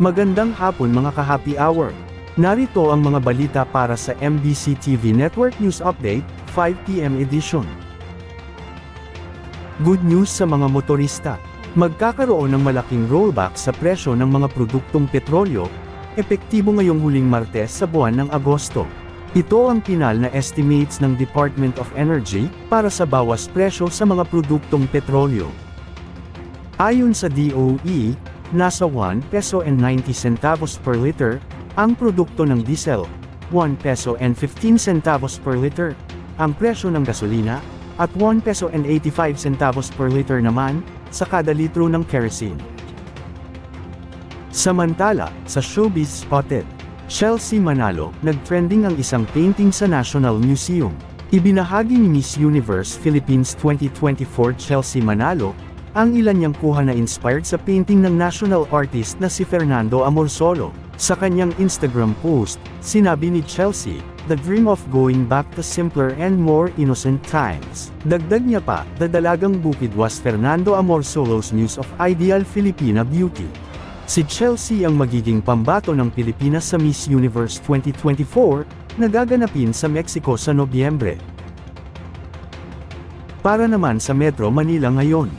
Magandang hapon mga ka-happy hour. Narito ang mga balita para sa MBC TV Network News Update, 5 PM edition. Good news sa mga motorista. Magkakaroon ng malaking rollback sa presyo ng mga produktong petrolyo, epektibo ngayong huling Martes sa buwan ng Agosto. Ito ang pinal na estimates ng Department of Energy para sa bawas presyo sa mga produktong petrolyo. Ayon sa DOE, nasa 1 peso and 90 centavos per liter, ang produkto ng diesel, 1 peso and 15 centavos per liter, ang presyo ng gasolina, at 1 peso and 85 centavos per liter naman, sa kada litro ng kerosene. Samantala, sa Showbiz Spotted, Chelsea Manalo, nag-trending ang isang painting sa National Museum. Ibinahagi ni Miss Universe Philippines 2024 Chelsea Manalo, ang ilan niyang kuha na inspired sa painting ng national artist na si Fernando Amorsolo. Sa kanyang Instagram post, sinabi ni Chelsea, "The dream of going back to simpler and more innocent times." Dagdag niya pa, "The dalagang bukid was Fernando Amorsolo's muse of ideal Filipina beauty." Si Chelsea ang magiging pambato ng Pilipinas sa Miss Universe 2024, na gaganapin sa Mexico sa Nobyembre. Para naman sa Metro Manila ngayon,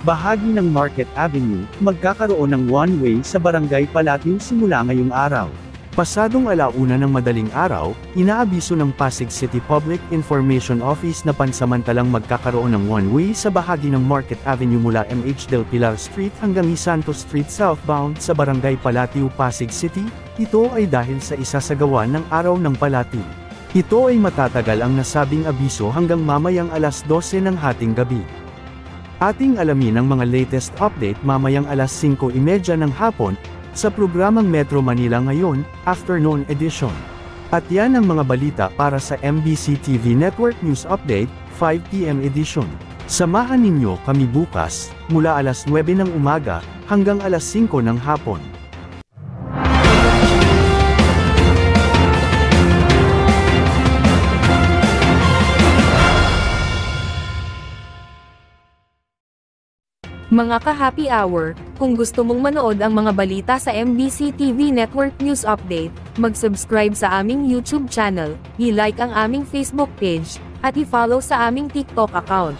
bahagi ng Market Avenue, magkakaroon ng one-way sa Barangay Palatio simula ngayong araw. Pasadong 1:00 ng madaling araw, inaabiso ng Pasig City Public Information Office na pansamantalang magkakaroon ng one-way sa bahagi ng Market Avenue mula MH Del Pilar Street hanggang Santos Street southbound sa Barangay Palatio, Pasig City. Ito ay dahil sa isasagawa ng Araw ng Palatio. Ito ay matatagal ang nasabing abiso hanggang mamayang 12:00 ng hating gabi. Ating alamin ang mga latest update mamayang 5:30 ng hapon, sa programang Metro Manila Ngayon, Afternoon Edition. At yan ang mga balita para sa MBC TV Network News Update, 5 PM edition. Samahan ninyo kami bukas, mula 9:00 ng umaga, hanggang 5:00 ng hapon. Mga ka-happy hour, kung gusto mong manood ang mga balita sa MBC TV Network News Update, mag-subscribe sa aming YouTube channel, i-like ang aming Facebook page, at i-follow sa aming TikTok account.